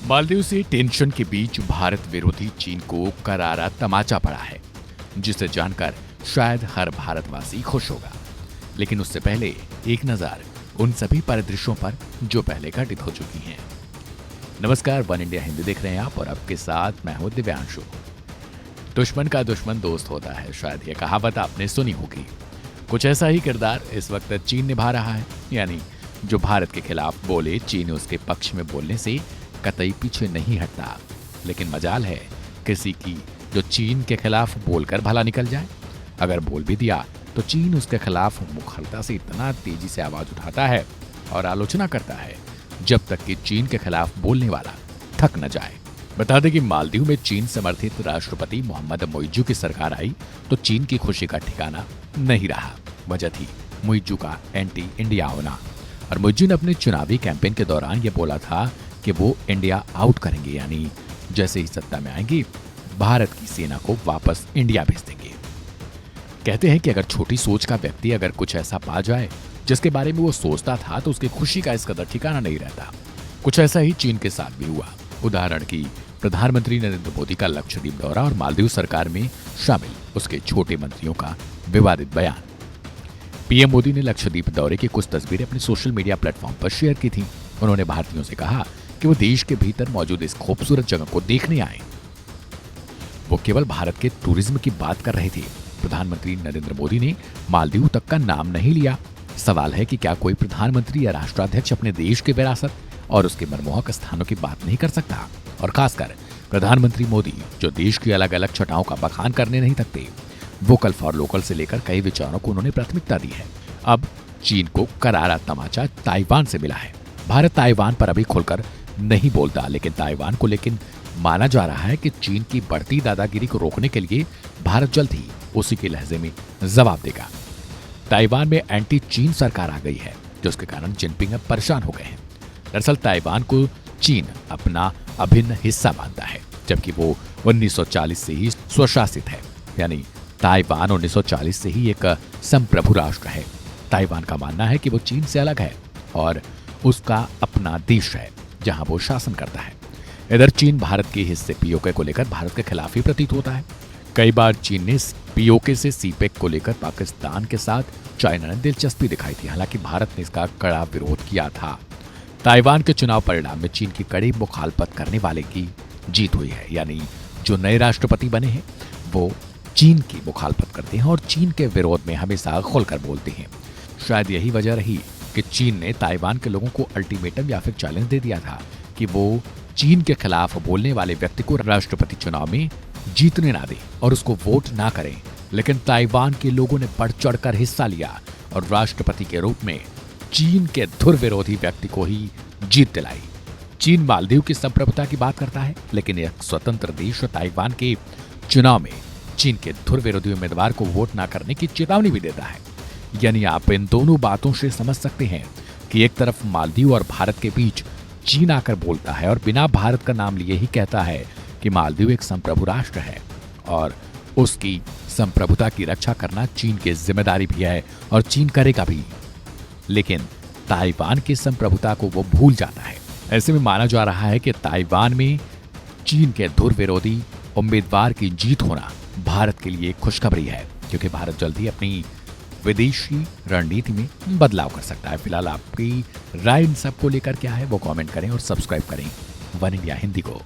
मालदीव से टेंशन के बीच भारत विरोधी चीन को करारा तमाचा पड़ा है, जिसे जानकर शायद हर भारतवासी खुश होगा। लेकिन उससे पहले एक नजर उन सभी परिदृश्यों पर जो पहले घटित हो चुकी हैं। नमस्कार, वन इंडिया हिंदी देख रहे हैं आप और आपके साथ मैं हूं दिव्यांशु। दुश्मन का दुश्मन दोस्त होता है, शायद ये कहावत आपने सुनी होगी। कुछ ऐसा ही किरदार इस वक्त चीन निभा रहा है। यानी जो भारत के खिलाफ बोले, चीन उसके पक्ष में बोलने से कतई पीछे नहीं हटता। लेकिन मजाल है किसी की जो चीन के खिलाफ बोलकर भला निकल जाए। अगर बोल भी दिया तो चीन उसके खिलाफ मुखरता से इतना तेजी से आवाज उठाता है और आलोचना करता है जब तक कि चीन के खिलाफ बोलने वाला थक न जाए। बता दें कि मालदीव में चीन समर्थित राष्ट्रपति मोहम्मद मोइज्जू की सरकार आई तो चीन की खुशी का ठिकाना नहीं रहा। वजह थी मोइज्जू का एंटी इंडिया होना। और मोइज्जू ने अपने चुनावी कैंपेन के दौरान यह बोला था कि वो इंडिया आउट करेंगे, यानी जैसे ही सत्ता में आएंगे भारत की सेना को वापस इंडिया भेज देंगे। कहते हैं कि अगर छोटी सोच का व्यक्ति अगर कुछ ऐसा पा जाए जिसके बारे में वो सोचता था तो उसकी खुशी का इस कदर ठिकाना नहीं रहता। कुछ ऐसा ही चीन के साथ भी हुआ। उदाहरण की प्रधानमंत्री नरेंद्र मोदी का लक्षद्वीप दौरा और मालदीव सरकार में शामिल उसके छोटे मंत्रियों का विवादित बयान। पीएम मोदी ने लक्षद्वीप दौरे की कुछ तस्वीरें अपने सोशल मीडिया प्लेटफॉर्म पर शेयर की थी। उन्होंने भारतीयों से कहा कि वो देश के भीतर मौजूद इस खूबसूरत जगह को देखने आए। वो केवल भारत के टूरिज्म की बात कर रहे थे। प्रधानमंत्री नरेंद्र मोदी ने मालदीव तक का नाम नहीं लिया। सवाल है कि क्या कोई प्रधानमंत्री या राष्ट्राध्यक्ष अपने देश की विरासत और उसके मनमोहक स्थानों की बात नहीं कर सकता? और खासकर प्रधानमंत्री मोदी जो देश की अलग अलग छटाओं का बखान करने नहीं थकते। वोकल फॉर लोकल से लेकर कई विचारों को उन्होंने प्राथमिकता दी है। अब चीन को करारा तमाचा ताइवान से मिला है। भारत ताइवान पर अभी खुलकर नहीं बोलता, लेकिन ताइवान को लेकिन माना जा रहा है कि चीन की बढ़ती दादागिरी को रोकने के लिए भारत जल्द ही उसी के लहजे में जवाब देगा। ताइवान में एंटी चीन सरकार आ गई है, जिसके कारण जिनपिंग अब परेशान हो गए हैं। दरअसल ताइवान को चीन अपना अभिन्न हिस्सा मानता है, जबकि वो 1940 से ही स्वशासित है। यानी ताइवान 1940 से ही एक संप्रभु राष्ट्र है। ताइवान का मानना है कि वो चीन से अलग है और उसका अपना देश है जहां वो शासन करता है। इधर चीन भारत के हिस्से पीओके को लेकर भारत के खिलाफ ही प्रतीत होता है। कई बार चीन ने पीओके से सीपेक को लेकर पाकिस्तान के साथ चाइना ने दिलचस्पी दिखाई थी। हालांकि भारत ने इसका कड़ा विरोध किया था। ताइवान के चुनाव परिणाम में चीन की कड़ी मुखालफत करने वाले की जीत हुई है। यानी जो नए राष्ट्रपति बने हैं वो चीन की मुखालफत करते हैं और चीन के विरोध में हमेशा खुलकर बोलते हैं। शायद यही वजह रही कि चीन ने ताइवान के लोगों को अल्टीमेटम या फिर चैलेंज दे दिया था कि वो चीन के खिलाफ बोलने वाले व्यक्ति को राष्ट्रपति चुनाव में जीतने ना दे और उसको वोट ना करें। लेकिन ताइवान के लोगों ने बढ़ चढ़कर हिस्सा लिया और राष्ट्रपति के रूप में चीन के धुर विरोधी व्यक्ति को ही जीत दिलाई। चीन मालदीव की संप्रभुता की बात करता है, लेकिन एक स्वतंत्र देश ताइवान के चुनाव में चीन के धुर विरोधी उम्मीदवार को वोट ना करने की चेतावनी भी देता है। यानी आप इन दोनों बातों से समझ सकते हैं कि एक तरफ मालदीव और भारत के बीच चीन आकर बोलता है और बिना भारत का नाम लिए ही कहता है कि मालदीव एक संप्रभु राष्ट्र है और उसकी संप्रभुता की रक्षा करना चीन की जिम्मेदारी भी है और चीन करेगा भी। लेकिन ताइवान की संप्रभुता को वो भूल जाता है। ऐसे में माना जा रहा है कि ताइवान में चीन के धुर विरोधी उम्मीदवार की जीत होना भारत के लिए खुशखबरी है, क्योंकि भारत जल्द ही अपनी विदेशी रणनीति में बदलाव कर सकता है। फिलहाल आपकी राय इन सबको लेकर क्या है वो कमेंट करें और सब्सक्राइब करें वन इंडिया हिंदी को।